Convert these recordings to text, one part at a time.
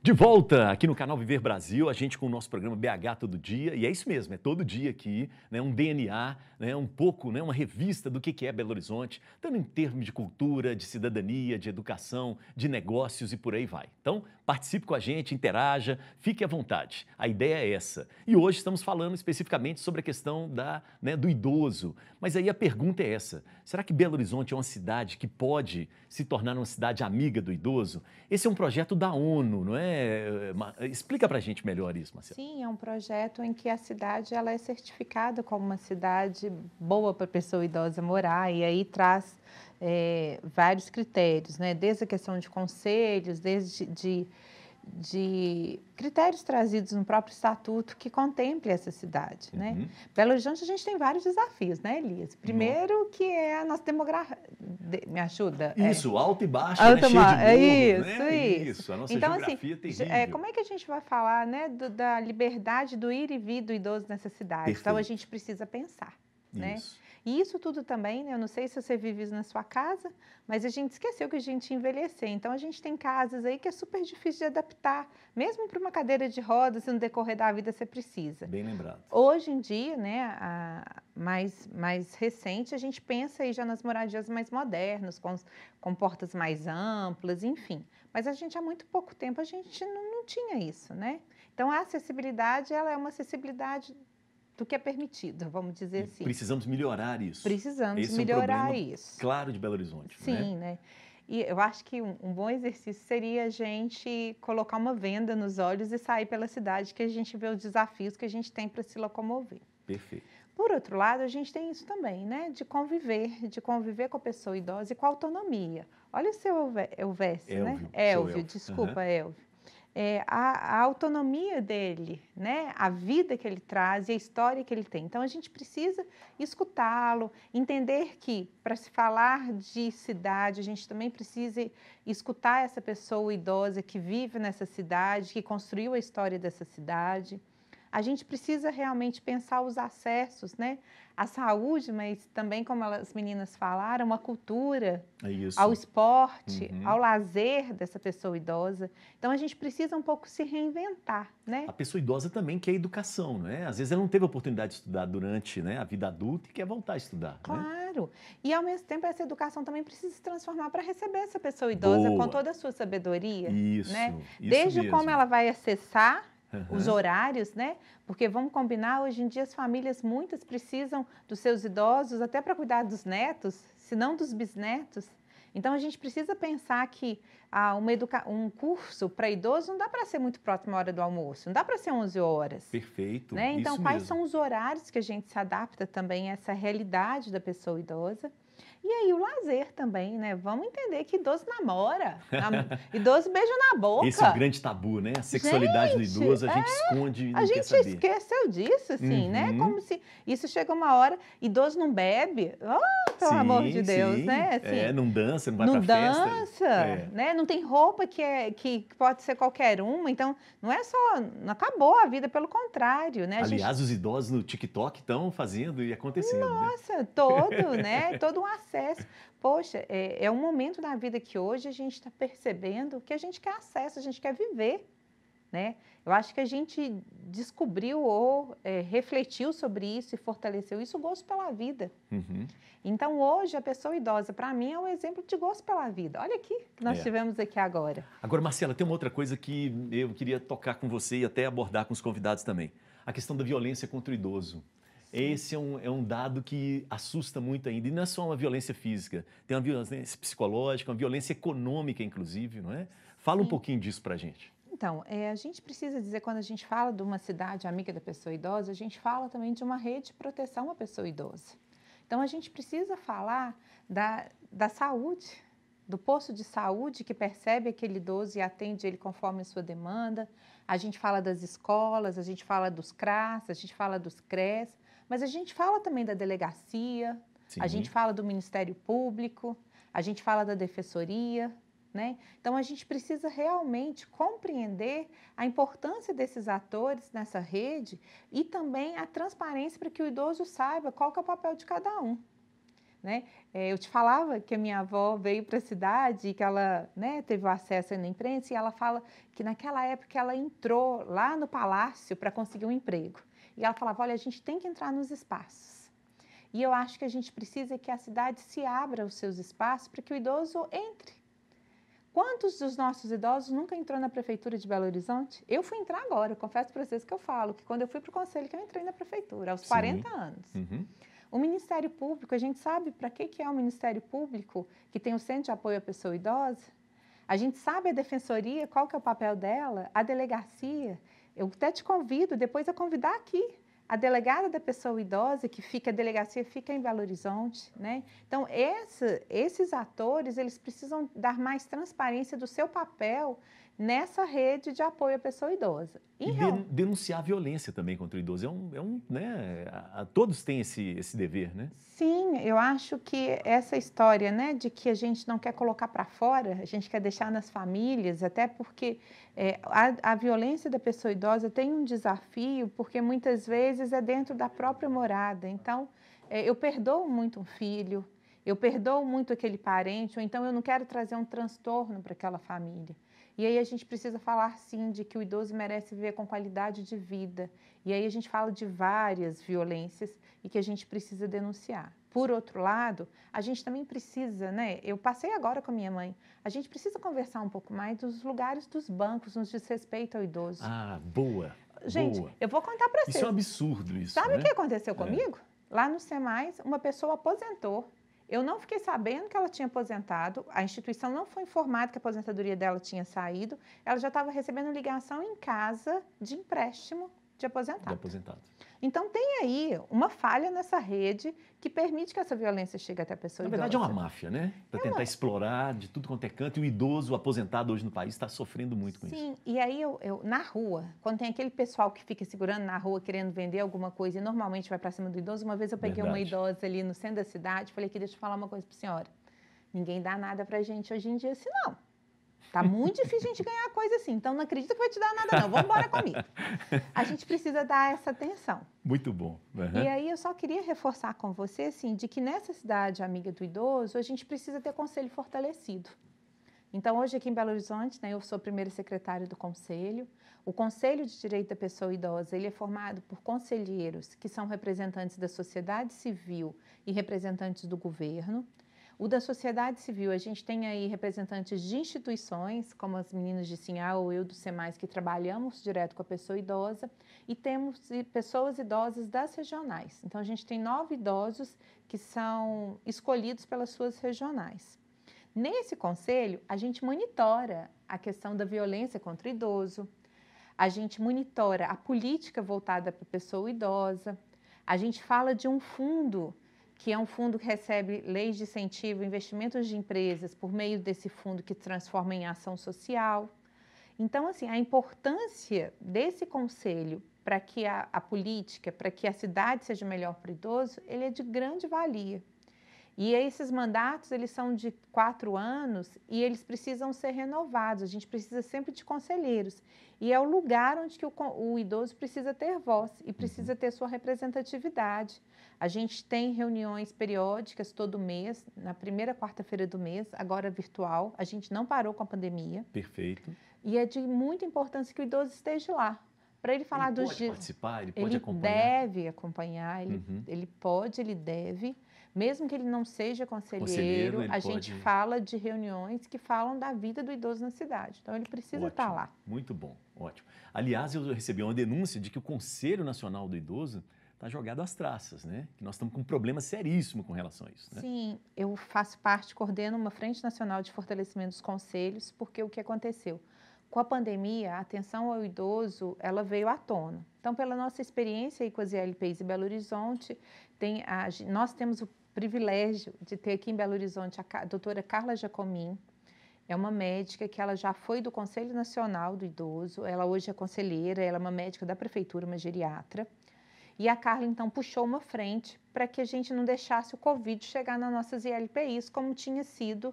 De volta aqui no canal Viver Brasil, a gente com o nosso programa BH Todo Dia, e é isso mesmo, é todo dia aqui, né, um DNA, né, um pouco, né, uma revista do que é Belo Horizonte, tanto em termos de cultura, de cidadania, de educação, de negócios e por aí vai. Então, participe com a gente, interaja, fique à vontade. A ideia é essa. E hoje estamos falando especificamente sobre a questão do idoso. Mas aí a pergunta é essa: será que Belo Horizonte é uma cidade que pode se tornar uma cidade amiga do idoso? Esse é um projeto da ONU, não é? Explica pra gente melhor isso, Marcelo. Sim, é um projeto em que a cidade ela é certificada como uma cidade boa para a pessoa idosa morar, e aí traz vários critérios, né? Desde a questão de conselhos, desde de critérios trazidos no próprio estatuto que contemple essa cidade, né? Belo Horizonte a gente tem vários desafios, né, Elias? Primeiro que é a nossa demografia, me ajuda? Isso, alta e baixa, né? Cheio de morro, isso, né? isso. A nossa Então, geografia assim, é terrível. como é que a gente vai falar, né, da liberdade do ir e vir do idoso nessa cidade? Perfeito. Então, a gente precisa pensar, né? Isso. E isso tudo também, né, eu não sei se você vive isso na sua casa, mas a gente esqueceu que a gente ia envelhecer. Então, a gente tem casas aí que é super difícil de adaptar, mesmo para uma cadeira de rodas, se no decorrer da vida você precisa. Bem lembrado. Hoje em dia, né, mais recente, a gente pensa aí já nas moradias mais modernas, com portas mais amplas, enfim. Mas a gente, há muito pouco tempo, a gente não tinha isso, né? Então, a acessibilidade, ela é uma acessibilidade do que é permitido, vamos dizer assim. Precisamos melhorar isso. Precisamos Esse melhorar é um problema isso. claro de Belo Horizonte, Sim, né? E eu acho que um bom exercício seria a gente colocar uma venda nos olhos e sair pela cidade, que a gente vê os desafios que a gente tem para se locomover. Perfeito. Por outro lado, a gente tem isso também, né? De conviver com a pessoa idosa e com a autonomia. Olha o seu Elvésio, né? Elvio, desculpa, Elvio. A autonomia dele, né? A vida que ele traz e a história que ele tem. Então, a gente precisa escutá-lo, entender que, para se falar de cidade, a gente também precisa escutar essa pessoa idosa que vive nessa cidade, que construiu a história dessa cidade. A gente precisa realmente pensar os acessos, né? À saúde, mas também, como as meninas falaram, a cultura, ao esporte, ao lazer dessa pessoa idosa. Então, a gente precisa um pouco se reinventar, né? A pessoa idosa também quer educação, não é? Às vezes ela não teve a oportunidade de estudar durante, né, a vida adulta e quer voltar a estudar. Claro. E, ao mesmo tempo, essa educação também precisa se transformar para receber essa pessoa idosa com toda a sua sabedoria. Isso, né? Isso Desde mesmo. como ela vai acessar os horários, né? Porque vamos combinar, hoje em dia as famílias muitas precisam dos seus idosos até para cuidar dos netos, se não dos bisnetos. Então a gente precisa pensar que um curso para idoso não dá para ser muito próximo à hora do almoço, não dá para ser 11 horas. Perfeito. Né? Então, quais mesmo. são os horários que a gente se adapta também a essa realidade da pessoa idosa? E aí o lazer também, né? Vamos entender que idoso namora, idoso beija na boca. Esse é o grande tabu, né? A sexualidade do idoso a gente esconde e não quer saber. A gente esqueceu disso, assim, né? Como se isso chega uma hora, idoso não bebe, pelo amor de Deus, né? Assim, não dança, não vai pra festa. Não dança, né? Não tem roupa que pode ser qualquer uma, então não é só, não acabou a vida, pelo contrário, né? Aliás, os idosos no TikTok estão fazendo e acontecendo, Nossa, né? né? Todo um acesso. Poxa, é um momento na vida que hoje a gente está percebendo que a gente quer acesso, a gente quer viver, né? Eu acho que a gente descobriu ou refletiu sobre isso e fortaleceu isso, o gosto pela vida. Então, hoje, a pessoa idosa, para mim, é um exemplo de gosto pela vida. Olha aqui, que nós tivemos aqui agora. Agora, Marcela, tem uma outra coisa que eu queria tocar com você e até abordar com os convidados também. A questão da violência contra o idoso. Esse é um dado que assusta muito ainda. E não é só uma violência física, tem uma violência psicológica, uma violência econômica, inclusive, não é? Fala um pouquinho disso pra gente. Então, a gente precisa dizer, quando a gente fala de uma cidade amiga da pessoa idosa, a gente fala também de uma rede de proteção à pessoa idosa. Então, a gente precisa falar da saúde, do posto de saúde que percebe aquele idoso e atende ele conforme a sua demanda. A gente fala das escolas, a gente fala dos CRAS, a gente fala dos CRES, mas a gente fala também da delegacia, a gente fala do Ministério Público, a gente fala da Defensoria, né? Então, a gente precisa realmente compreender a importância desses atores nessa rede e também a transparência para que o idoso saiba qual que é o papel de cada um. né? Eu te falava que a minha avó veio para a cidade e que ela, né, teve o acesso na imprensa, e ela fala que naquela época ela entrou lá no palácio para conseguir um emprego. E ela falava, olha, a gente tem que entrar nos espaços. E eu acho que a gente precisa que a cidade se abra os seus espaços para que o idoso entre. Quantos dos nossos idosos nunca entrou na prefeitura de Belo Horizonte? Eu fui entrar agora, eu confesso para vocês que eu falo, que quando eu fui para o conselho que eu entrei na prefeitura, aos 40 anos. Uhum. O Ministério Público, a gente sabe para que é o Ministério Público, que tem o Centro de Apoio à Pessoa Idosa? A gente sabe a Defensoria, qual que é o papel dela, a delegacia. Eu até te convido depois a convidar aqui a delegada da pessoa idosa, a delegacia fica em Belo Horizonte, né? Então, esses atores, eles precisam dar mais transparência do seu papel nessa rede de apoio à pessoa idosa. E denunciar a violência também contra o idoso. Né, todos têm esse dever, né? Sim, eu acho que essa história, né, de que a gente não quer colocar para fora, a gente quer deixar nas famílias, até porque a violência da pessoa idosa tem um desafio, porque muitas vezes é dentro da própria morada. Então, eu perdoo muito um filho, eu perdoo muito aquele parente, ou então eu não quero trazer um transtorno para aquela família. E aí a gente precisa falar, sim, de que o idoso merece viver com qualidade de vida. E aí a gente fala de várias violências e que a gente precisa denunciar. Por outro lado, a gente também precisa, né? Eu passei agora com a minha mãe, a gente precisa conversar um pouco mais dos lugares dos bancos, nos diz respeito ao idoso. Ah, boa! Gente, boa. Eu vou contar para vocês. Isso é um absurdo, isso. Sabe né? o que aconteceu comigo? Lá no SEMAIS, uma pessoa aposentou. Eu não fiquei sabendo que ela tinha aposentado, a instituição não foi informada que a aposentadoria dela tinha saído, ela já estava recebendo ligação em casa de empréstimo de aposentado. Então, tem aí uma falha nessa rede que permite que essa violência chegue até a pessoa idosa. Na verdade, é uma máfia, né? Para tentar explorar de tudo quanto é canto. E o idoso, o aposentado hoje no país, está sofrendo muito com isso. Sim, e aí eu na rua, quando tem aquele pessoal que fica segurando na rua, querendo vender alguma coisa, e normalmente vai para cima do idoso, uma vez eu peguei uma idosa ali no centro da cidade, falei que deixa eu falar uma coisa para a senhora. Ninguém dá nada para a gente hoje em dia assim, não. Tá muito difícil a gente ganhar coisa assim, então não acredita que vai te dar nada não, vamos embora comigo. A gente precisa dar essa atenção. Muito bom. Uhum. E aí eu só queria reforçar com você, assim, de que nessa cidade amiga do idoso, a gente precisa ter conselho fortalecido. Então, hoje aqui em Belo Horizonte, né, eu sou a primeira secretária do conselho. O Conselho de Direito da Pessoa Idosa, ele é formado por conselheiros que são representantes da sociedade civil e representantes do governo. O da sociedade civil, a gente tem aí representantes de instituições, como as meninas de Sinhá ou eu do SEMAIS, que trabalhamos direto com a pessoa idosa, e temos pessoas idosas das regionais. Então, a gente tem 9 idosos que são escolhidos pelas suas regionais. Nesse conselho, a gente monitora a questão da violência contra o idoso, a gente monitora a política voltada para a pessoa idosa, a gente fala de um fundo que é um fundo que recebe leis de incentivo, investimentos de empresas por meio desse fundo que transforma em ação social. Então, assim, a importância desse conselho para que a política, para que a cidade seja melhor para o idoso, ele é de grande valia. E esses mandatos, eles são de 4 anos e eles precisam ser renovados. A gente precisa sempre de conselheiros. E é o lugar onde que o idoso precisa ter voz e precisa ter sua representatividade. A gente tem reuniões periódicas todo mês, na primeira quarta-feira do mês, agora virtual. A gente não parou com a pandemia. Perfeito. E é de muita importância que o idoso esteja lá. Para ele falar dos dias. Ele pode participar, ele pode acompanhar. Ele deve acompanhar, ele pode, ele deve. Mesmo que ele não seja conselheiro, a gente fala de reuniões que falam da vida do idoso na cidade. Então, ele precisa estar lá. Muito bom, ótimo. Aliás, eu recebi uma denúncia de que o Conselho Nacional do Idoso está jogado às traças, né? Que nós estamos com um problema seríssimo com relação a isso. Né? Sim, eu faço parte, coordeno uma Frente Nacional de Fortalecimento dos Conselhos, porque o que aconteceu? Com a pandemia, a atenção ao idoso, ela veio à tona. Então, pela nossa experiência aí com as ILPs em Belo Horizonte, nós temos o privilégio de ter aqui em Belo Horizonte a doutora Carla Jacomin. É uma médica que ela já foi do Conselho Nacional do Idoso, ela hoje é conselheira, ela é uma médica da prefeitura, uma geriatra. E a Carla, então, puxou uma frente para que a gente não deixasse o Covid chegar nas nossas ILPIs, como tinha sido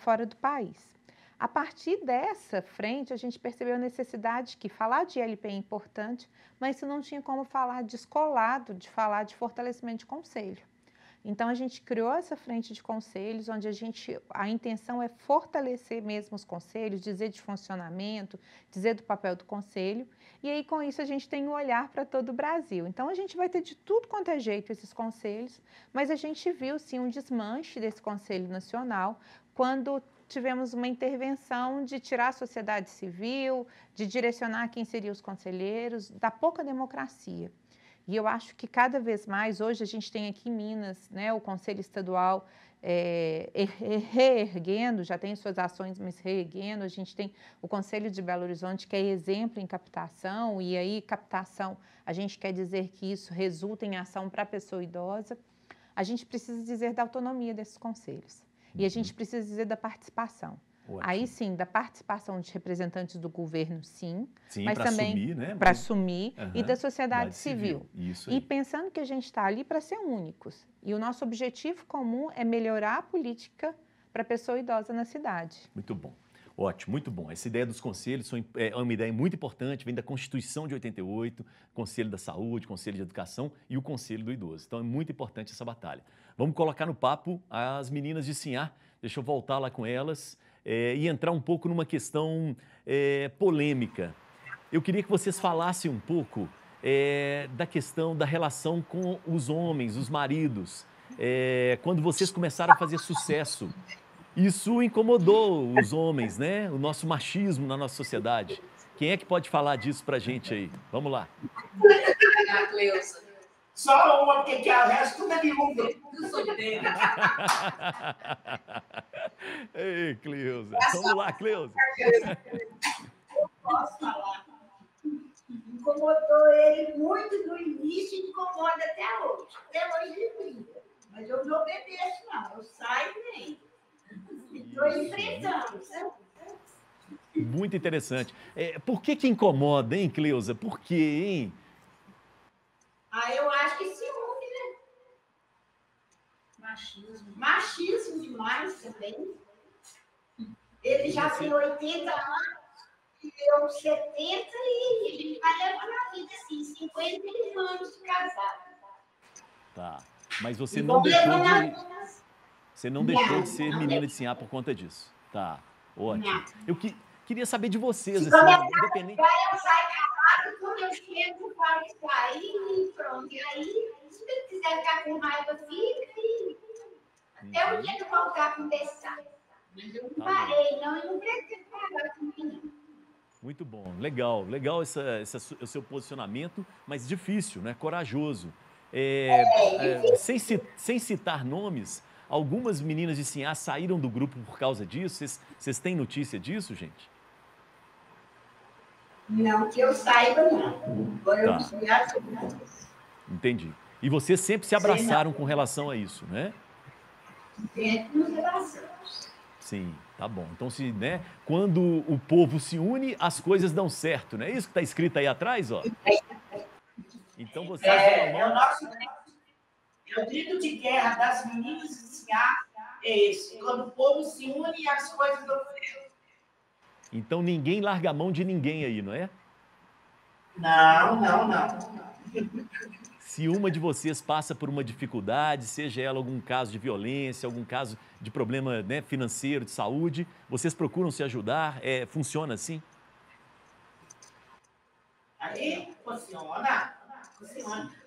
fora do país. A partir dessa frente, a gente percebeu a necessidade que falar de ILP é importante, mas isso não tinha como falar descolado de falar de fortalecimento de conselho. Então, a gente criou essa frente de conselhos, onde a intenção é fortalecer mesmo os conselhos, dizer de funcionamento, dizer do papel do conselho, e aí com isso a gente tem um olhar para todo o Brasil. Então, a gente vai ter de tudo quanto é jeito esses conselhos, mas a gente viu sim um desmanche desse Conselho Nacional quando tivemos uma intervenção de tirar a sociedade civil, de direcionar quem seriam os conselheiros, da pouca democracia. E eu acho que cada vez mais, hoje a gente tem aqui em Minas, né, o Conselho Estadual reerguendo, já tem suas ações, mas reerguendo. A gente tem o Conselho de Belo Horizonte, que é exemplo em captação, e aí captação, a gente quer dizer que isso resulta em ação para a pessoa idosa. A gente precisa dizer da autonomia desses conselhos. E a gente precisa dizer da participação. Ótimo. Aí sim, da participação de representantes do governo, sim mas também assumir, né? Para assumir, e da sociedade civil. Isso aí. E pensando que a gente está ali para ser únicos. E o nosso objetivo comum é melhorar a política para a pessoa idosa na cidade. Muito bom. Ótimo, muito bom. Essa ideia dos conselhos é uma ideia muito importante, vem da Constituição de 88, Conselho da Saúde, Conselho de Educação e o Conselho do Idoso. Então é muito importante essa batalha. Vamos colocar no papo as meninas de Sinhá, deixa eu voltar lá com elas e entrar um pouco numa questão polêmica. Eu queria que vocês falassem um pouco da questão da relação com os homens, os maridos, quando vocês começaram a fazer sucesso. Isso incomodou os homens, né? O nosso machismo na nossa sociedade. Quem é que pode falar disso pra gente aí? Vamos lá. A Cleusa. Só uma, porque o resto tudo é viúva. Eu sou dele. Ei, Cleusa. Vamos lá, Cleusa. Posso falar? Incomodou ele muito no início e incomoda até hoje. Até hoje ele brinca. Mas eu não obedeço, não. Eu saio e nem. Estou enfrentando, sabe? Muito interessante. Por que incomoda, hein, Cleusa? Por quê, hein? Eu acho que ciúme, né? Machismo demais também. Ele já tem 80 anos, eu 70 e a gente vai levando a vida assim, 51 anos de casado. Tá. Mas você não deixou de ser menina de Sinhá por conta disso. Tá, ótimo. Não. Eu queria saber de vocês, se assim, independente... Eu saio casado, quando eu chego, eu falo isso aí e pronto. E aí, se ele quiser ficar com raiva, fica e... Até o dia que eu voltar a conversar. Mas eu não parei, não, eu não pretendo parar com ninguém. Muito bom, legal o seu posicionamento, mas difícil, né? Corajoso. Sem citar nomes, algumas meninas de Sinhá saíram do grupo por causa disso. Vocês têm notícia disso, gente? Não, que eu saiba, não. Agora tá. Entendi. E vocês sempre se abraçaram com relação a isso, né? Sempre nos abraçamos. Sim, tá bom. Então, quando o povo se une, as coisas dão certo, não é isso que está escrito aí atrás, ó? Então, vocês... O grito de guerra das meninas de Sinhá é esse. Quando o povo se une, as coisas dão certo. Então, ninguém larga a mão de ninguém aí, não é? Não. Se uma de vocês passa por uma dificuldade, seja ela algum caso de violência, algum caso de problema, né, financeiro, de saúde, vocês procuram se ajudar? Funciona assim? Aí funciona.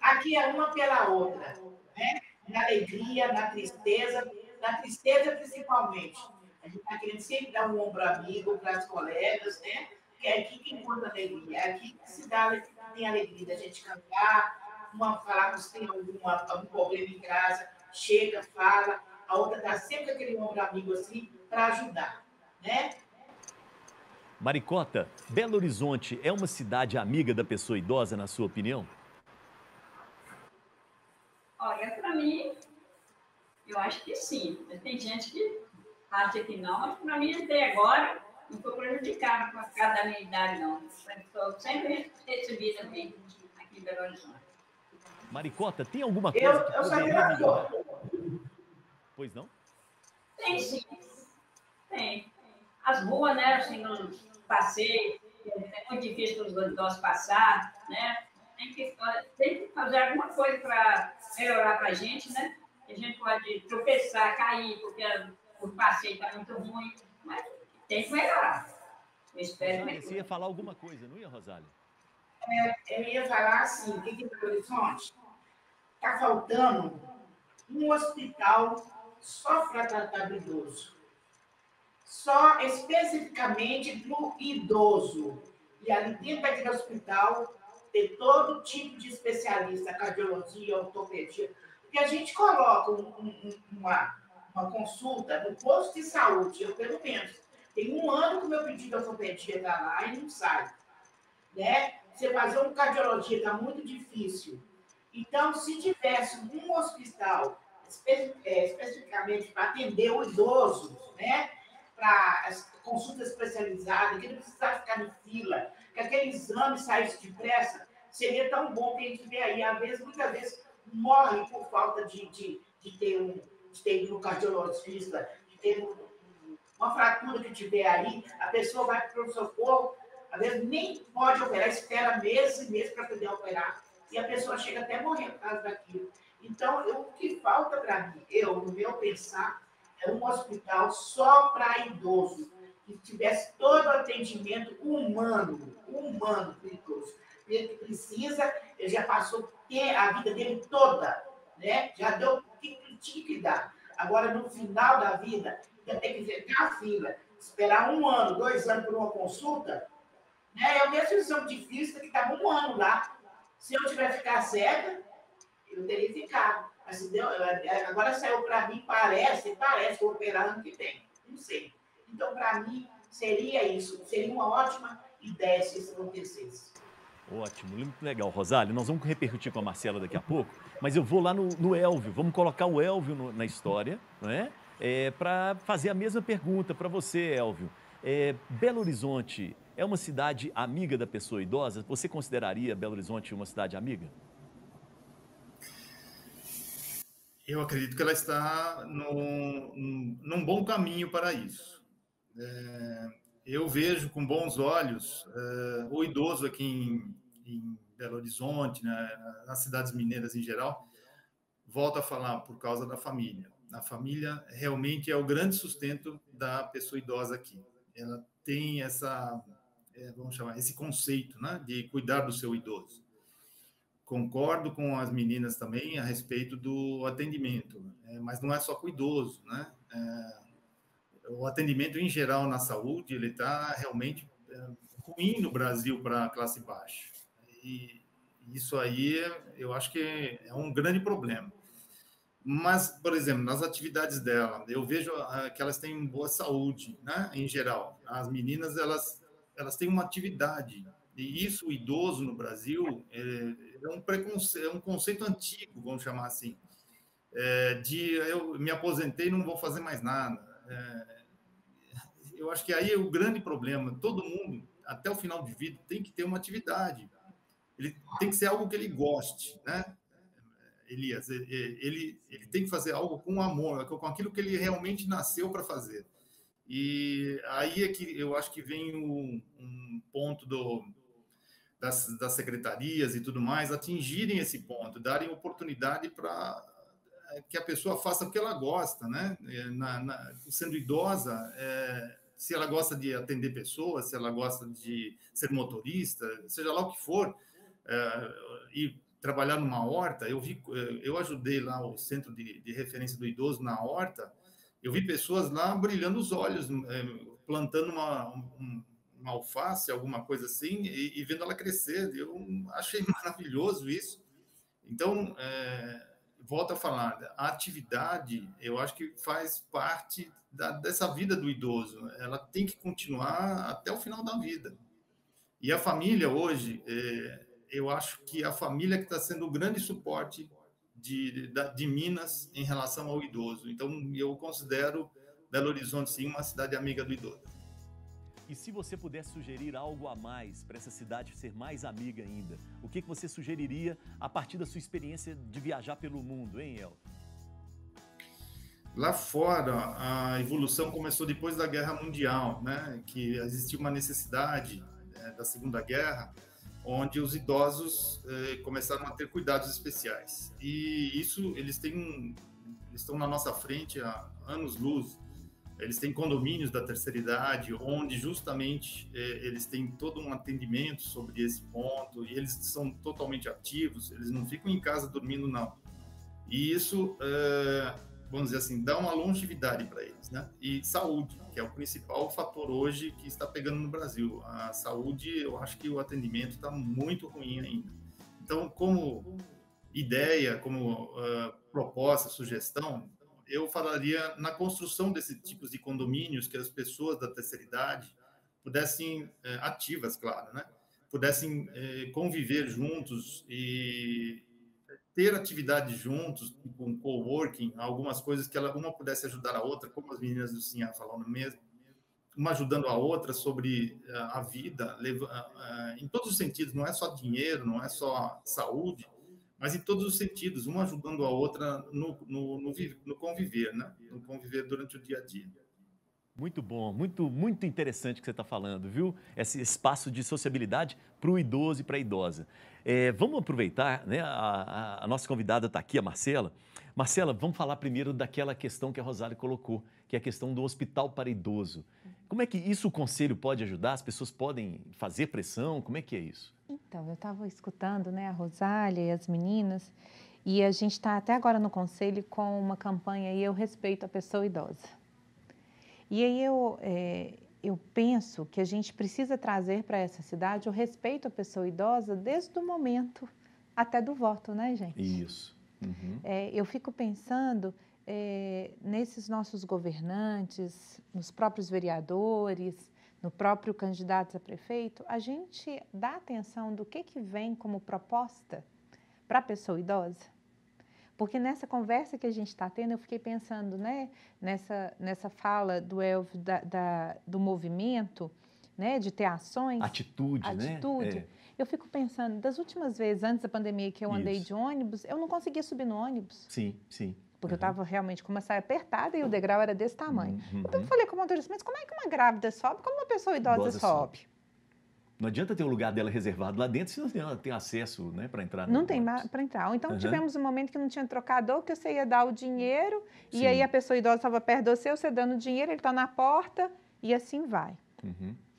Aqui é uma pela outra, né? Na alegria, na tristeza principalmente. A gente está querendo sempre dar um ombro amigo para as colegas, né? Que é aqui que encontra alegria, é aqui que se dá, tem alegria da gente cantar. Uma falar que tem algum problema em casa, chega, fala, a outra está sempre aquele ombro amigo assim para ajudar, né? Maricota, Belo Horizonte é uma cidade amiga da pessoa idosa, na sua opinião? Olha, para mim, eu acho que sim. Tem gente que acha que não, mas para mim até agora não estou prejudicada por causa da minha idade, não. Estou sempre recebida bem aqui em Belo Horizonte. Maricota, tem alguma coisa que poderia melhorar? Pois não? Tem, sim. Tem. As ruas, né, assim, nos passeios, é muito difícil os idosos passar, né? Tem que fazer alguma coisa para melhorar para a gente, né? a gente pode tropeçar, cair, porque o passeio está muito ruim, mas tem que melhorar. Eu espero que você ia falar alguma coisa, não ia, Rosália? Eu ia falar assim, o que em Belo Horizonte está faltando um hospital só para tratar do idoso. Só especificamente para o idoso. E ali dentro daquele hospital ter todo tipo de especialista, cardiologia, ortopedia. Porque a gente coloca uma consulta no posto de saúde, eu pelo menos. Tem 1 ano que o meu pedido de ortopedia está lá e não sai. Né? Você fazer uma cardiologia está muito difícil. Então, se tivesse um hospital especificamente para atender o idoso, né? Para as consultas especializadas, que não precisasse ficar em fila, que aquele exame saísse depressa, seria tão bom que a gente vê aí. Muitas vezes, morre por falta de ter ido no cardiologista, de ter uma fratura que tiver aí, a pessoa vai para o socorro, às vezes nem pode operar, espera meses e meses para poder operar, e a pessoa chega até a morrer por causa daquilo. Então, o que falta para mim, no meu pensar, é um hospital só para idoso, que tivesse todo o atendimento humano para o idoso. Ele precisa, ele já passou a vida dele toda, né? Já deu o que tinha que dar. Agora, no final da vida, ia ter que ficar na fila, esperar 1 ano, 2 anos por uma consulta, né? Eu mesmo exame de física que estava 1 ano lá. Se eu tiver que ficar cega, eu teria ficado. Mas agora saiu para mim, parece que vou operar ano que vem. Não sei. Então, para mim, seria isso. Seria uma ótima ideia se isso acontecesse. Ótimo, muito legal, Rosália. Nós vamos repercutir com a Marcela daqui a pouco, mas eu vou lá no Elvio. Vamos colocar o Elvio na história, né? Para fazer a mesma pergunta para você, Elvio. Belo Horizonte é uma cidade amiga da pessoa idosa? Você consideraria Belo Horizonte uma cidade amiga? Eu acredito que ela está num bom caminho para isso. Eu vejo com bons olhos o idoso aqui em Belo Horizonte, né, nas cidades mineiras em geral, volto a falar por causa da família. A família realmente é o grande sustento da pessoa idosa aqui. Ela tem vamos chamar, esse conceito, né, de cuidar do seu idoso. Concordo com as meninas também a respeito do atendimento, mas não é só com o idoso, né? O atendimento em geral na saúde, ele está realmente ruim no Brasil para a classe baixa. E isso aí, eu acho que é um grande problema. Mas, por exemplo, nas atividades dela, eu vejo que elas têm boa saúde, né? Em geral. As meninas, elas têm uma atividade. E isso, o idoso no Brasil, é um preconceito, é um conceito antigo, vamos chamar assim, eu me aposentei e não vou fazer mais nada. Eu acho que aí é o grande problema. Todo mundo, até o final de vida, tem que ter uma atividade. Ele tem que ser algo que ele goste, né? Elias, ele tem que fazer algo com amor, com aquilo que ele realmente nasceu para fazer. E aí é que eu acho que vem um ponto das secretarias e tudo mais atingirem esse ponto, darem oportunidade para que a pessoa faça o que ela gosta, né? Sendo idosa, se ela gosta de atender pessoas, se ela gosta de ser motorista, seja lá o que for, e trabalhar numa horta, eu ajudei lá o centro de referência do idoso na horta, eu vi pessoas lá brilhando os olhos, plantando uma alface, alguma coisa assim, e vendo ela crescer. Eu achei maravilhoso isso. Então, volto a falar, a atividade, eu acho que faz parte dessa vida do idoso. Ela tem que continuar até o final da vida. E a família hoje, eu acho que a família que está sendo o grande suporte de Minas em relação ao idoso. Então, eu considero Belo Horizonte, sim, uma cidade amiga do idoso. E se você pudesse sugerir algo a mais para essa cidade ser mais amiga ainda, o que você sugeriria a partir da sua experiência de viajar pelo mundo, hein, El? Lá fora, a evolução começou depois da Guerra Mundial, né? Que existia uma necessidade da Segunda Guerra, onde os idosos começaram a ter cuidados especiais. E isso, eles têm Eles estão na nossa frente há anos-luz. Eles têm condomínios da terceira idade, onde justamente eles têm todo um atendimento sobre esse ponto, e eles são totalmente ativos, eles não ficam em casa dormindo, não. E isso, vamos dizer assim, dá uma longevidade para eles, né? E saúde, que é o principal fator hoje que está pegando no Brasil. A saúde, eu acho que o atendimento está muito ruim ainda. Então, como ideia, como proposta, sugestão, eu falaria na construção desses tipos de condomínios que as pessoas da terceira idade pudessem, ativas, claro, né? Pudessem conviver juntos e ter atividades juntos, tipo um coworking, algumas coisas que uma pudesse ajudar a outra, como as meninas do Sinhá falaram mesmo, uma ajudando a outra sobre a vida, em todos os sentidos, não é só dinheiro, não é só saúde, mas em todos os sentidos, uma ajudando a outra no conviver, né? No conviver durante o dia a dia. Muito bom, muito interessante o que você está falando, viu? Esse espaço de sociabilidade para o idoso e para a idosa. Vamos aproveitar, né? A nossa convidada está aqui, a Marcela. Marcela, vamos falar primeiro daquela questão que a Rosália colocou, que é a questão do hospital para idoso. Como é que isso o Conselho pode ajudar? As pessoas podem fazer pressão? Como é que é isso? Então, eu estava escutando, né, a Rosália e as meninas, e a gente está até agora no Conselho com uma campanha aí, Eu Respeito a Pessoa Idosa. E aí eu penso que a gente precisa trazer para essa cidade o respeito à pessoa idosa desde o momento até do voto, né, gente? Isso. Uhum. Eu fico pensando nesses nossos governantes, nos próprios vereadores, no próprio candidato a prefeito, a gente dá atenção do que vem como proposta para a pessoa idosa? Porque nessa conversa que a gente está tendo, eu fiquei pensando, né, nessa fala do Elvio do movimento, né, de ter ações. Atitude, né? Eu fico pensando, das últimas vezes, antes da pandemia, que eu andei de ônibus, eu não conseguia subir no ônibus. Sim, sim. Porque eu estava realmente com uma saia apertada e o degrau era desse tamanho. Então eu falei com o motorista, mas como é que uma grávida sobe? Como uma pessoa idosa sobe? Não adianta ter um lugar dela reservado lá dentro se não tem acesso, né, para entrar. Não tem para entrar. Ou então tivemos um momento que não tinha trocador, que você ia dar o dinheiro e aí a pessoa idosa estava perto de você dando o dinheiro, ele está na porta e assim vai.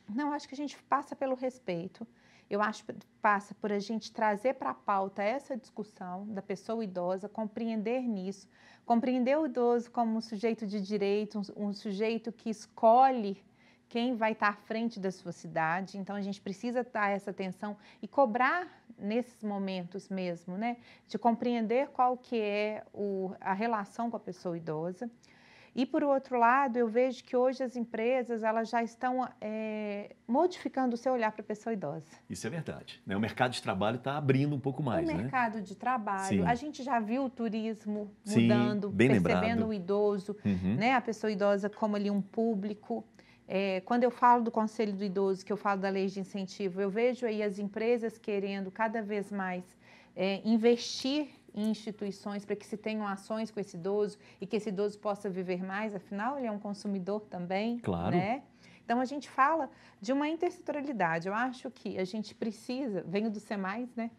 Não, acho que a gente passa pelo respeito. Eu acho que passa por a gente trazer para a pauta essa discussão da pessoa idosa, compreender nisso, compreender o idoso como um sujeito de direito, um sujeito que escolhe quem vai estar à frente da sua cidade. Então, a gente precisa dar essa atenção e cobrar nesses momentos mesmo, né? De compreender qual que é a relação com a pessoa idosa. E, por outro lado, eu vejo que hoje as empresas elas já estão modificando o seu olhar para a pessoa idosa. Isso é verdade, né? O mercado de trabalho está abrindo um pouco mais, né? O mercado de trabalho, a gente já viu o turismo mudando, percebendo o idoso, né? A pessoa idosa como ali um público. Quando eu falo do Conselho do Idoso, que eu falo da lei de incentivo, eu vejo aí as empresas querendo cada vez mais investir em instituições para que se tenham ações com esse idoso e que esse idoso possa viver mais, afinal ele é um consumidor também, claro. Né? Então a gente fala de uma intersetorialidade. Eu acho que a gente precisa, venho do CEMAIS, né?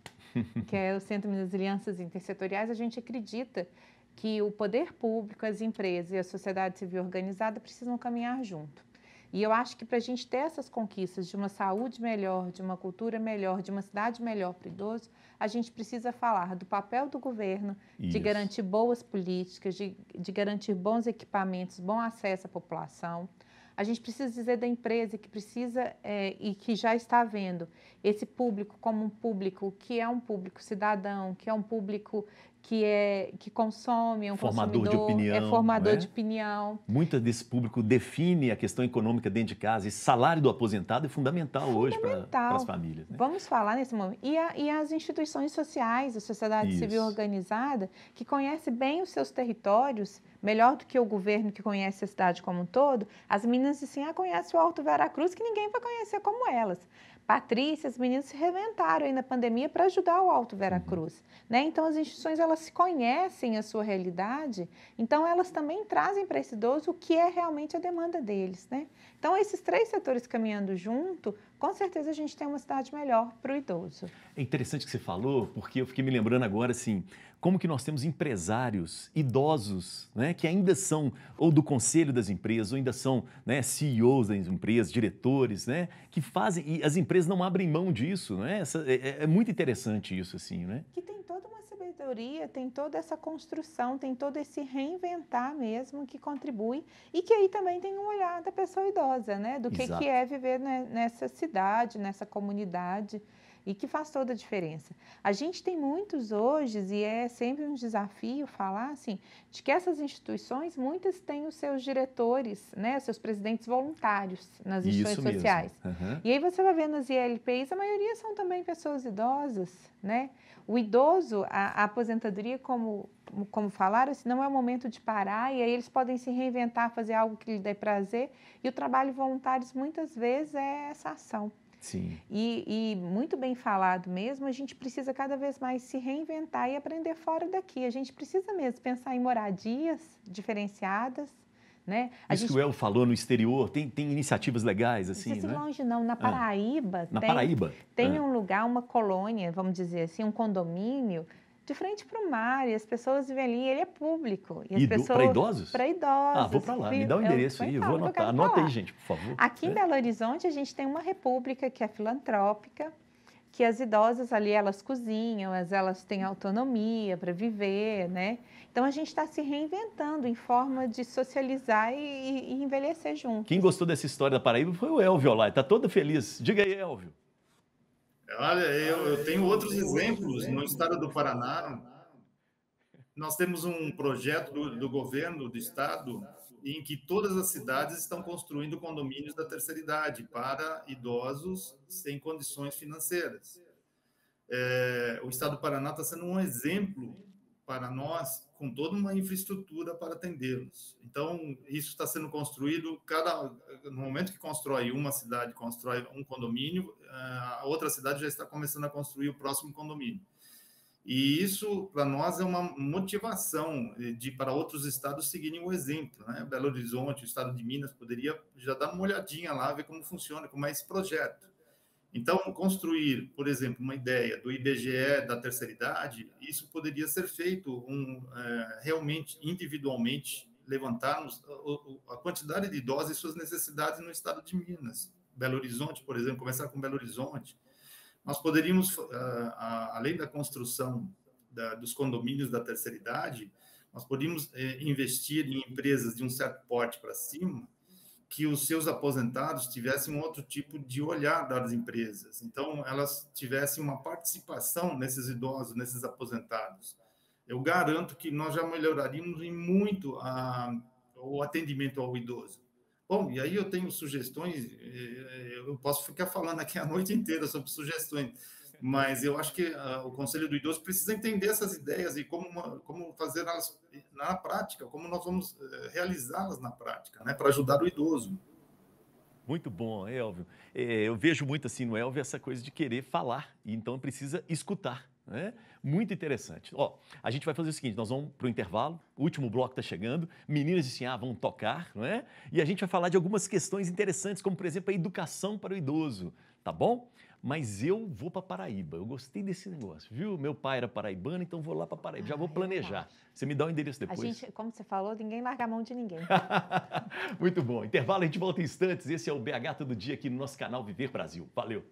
Que é o Centro das Alianças Intersetoriais, a gente acredita que o poder público, as empresas e a sociedade civil organizada precisam caminhar junto. E eu acho que para a gente ter essas conquistas de uma saúde melhor, de uma cultura melhor, de uma cidade melhor para o idoso, a gente precisa falar do papel do governo, de garantir boas políticas, de garantir bons equipamentos, bom acesso à população. A gente precisa dizer da empresa que precisa e que já está vendo esse público como um público que é um público cidadão, que é um público que consome, é um formador de opinião, é formador de opinião. Muito desse público define a questão econômica dentro de casa. Esse salário do aposentado é fundamental hoje para as famílias. Né? Vamos falar nesse momento. E as instituições sociais, a sociedade civil organizada, que conhece bem os seus territórios, melhor do que o governo que conhece a cidade como um todo. As meninas assim, conhecem o Alto Veracruz, que ninguém vai conhecer como elas. Patrícia, as meninas se reinventaram aí na pandemia para ajudar o Alto Veracruz, né? Então, as instituições, elas se conhecem a sua realidade, então elas também trazem para esse idoso o que é realmente a demanda deles, né? Então, esses 3 setores caminhando junto, com certeza a gente tem uma cidade melhor para o idoso. É interessante que você falou, porque eu fiquei me lembrando agora, assim, como que nós temos empresários idosos, né, que ainda são ou do conselho das empresas, ou ainda são, né, CEOs das empresas, diretores, né, que fazem, e as empresas não abrem mão disso, né? É muito interessante isso, assim, né? Que tem toda uma sabedoria, tem toda essa construção, tem todo esse reinventar mesmo que contribui e que aí também tem um olhar da pessoa idosa, né? Do que é viver nessa cidade, nessa comunidade e que faz toda a diferença. A gente tem muitos hoje, e é sempre um desafio falar assim, de que essas instituições, muitas têm os seus diretores, né, seus presidentes voluntários nas instituições sociais. Uhum. E aí você vai ver nas ILPIs, a maioria são também pessoas idosas, né? O idoso, a aposentadoria, como falaram, assim, não é o momento de parar, e aí eles podem se reinventar, fazer algo que lhe dê prazer, e o trabalho voluntário, muitas vezes, é essa ação. Sim. E muito bem falado mesmo, a gente precisa cada vez mais se reinventar e aprender fora daqui. A gente precisa mesmo pensar em moradias diferenciadas, né? Isso que o El falou no exterior, tem iniciativas legais, assim, não né? Longe não, na Paraíba, tem um lugar, uma colônia, vamos dizer assim, um condomínio, de frente para o mar, e as pessoas vivem ali, ele é público. Para idosos? Para idosos. Vou para lá, me dá o endereço aí, eu vou anotar. Anota aí, gente, por favor. Aqui em Belo Horizonte, a gente tem uma república que é filantrópica, que as idosas ali, elas cozinham, elas têm autonomia para viver, né? Então, a gente está se reinventando em forma de socializar e envelhecer junto. Quem gostou dessa história da Paraíba foi o Elvio lá, está todo feliz. Diga aí, Elvio. Olha, eu tenho outros exemplos. No estado do Paraná, nós temos um projeto do governo do estado em que todas as cidades estão construindo condomínios da terceira idade para idosos sem condições financeiras. O estado do Paraná está sendo um exemplo para nós, com toda uma infraestrutura para atendê-los. Então, isso está sendo construído, no momento que constrói uma cidade, constrói um condomínio, a outra cidade já está começando a construir o próximo condomínio. E isso, para nós, é uma motivação para outros estados seguirem o exemplo, né? Belo Horizonte, o estado de Minas, poderia já dar uma olhadinha lá, ver como funciona, como é esse projeto. Então, construir, por exemplo, uma ideia do IBGE da terceira idade, isso poderia ser feito realmente, individualmente, levantarmos a quantidade de idosos e suas necessidades no estado de Minas. Belo Horizonte, por exemplo, começar com Belo Horizonte. Nós poderíamos, além da construção dos condomínios da terceira idade, nós poderíamos investir em empresas de um certo porte para cima, que os seus aposentados tivessem um outro tipo de olhar das empresas. Então, elas tivessem uma participação nesses idosos, nesses aposentados. Eu garanto que nós já melhoraríamos em muito o atendimento ao idoso. Bom, e aí eu tenho sugestões, eu posso ficar falando aqui a noite inteira sobre sugestões, mas eu acho que o Conselho do Idoso precisa entender essas ideias e como fazê-las na prática, como nós vamos realizá-las na prática, né, para ajudar o idoso. Muito bom, Elvio. Eu vejo muito assim no Elvio essa coisa de querer falar, e então precisa escutar, né? Muito interessante. Ó, a gente vai fazer o seguinte, nós vamos para o intervalo, o último bloco está chegando, meninas de Sinhá vão tocar, não é? E a gente vai falar de algumas questões interessantes, como por exemplo a educação para o idoso, tá bom? Mas eu vou para Paraíba, eu gostei desse negócio, viu? Meu pai era paraibano, então vou lá para Paraíba, já vou planejar. Você me dá o endereço depois. A gente, como você falou, ninguém larga a mão de ninguém. Muito bom. Intervalo, a gente volta em instantes. Esse é o BH Todo Dia aqui no nosso canal Viver Brasil. Valeu!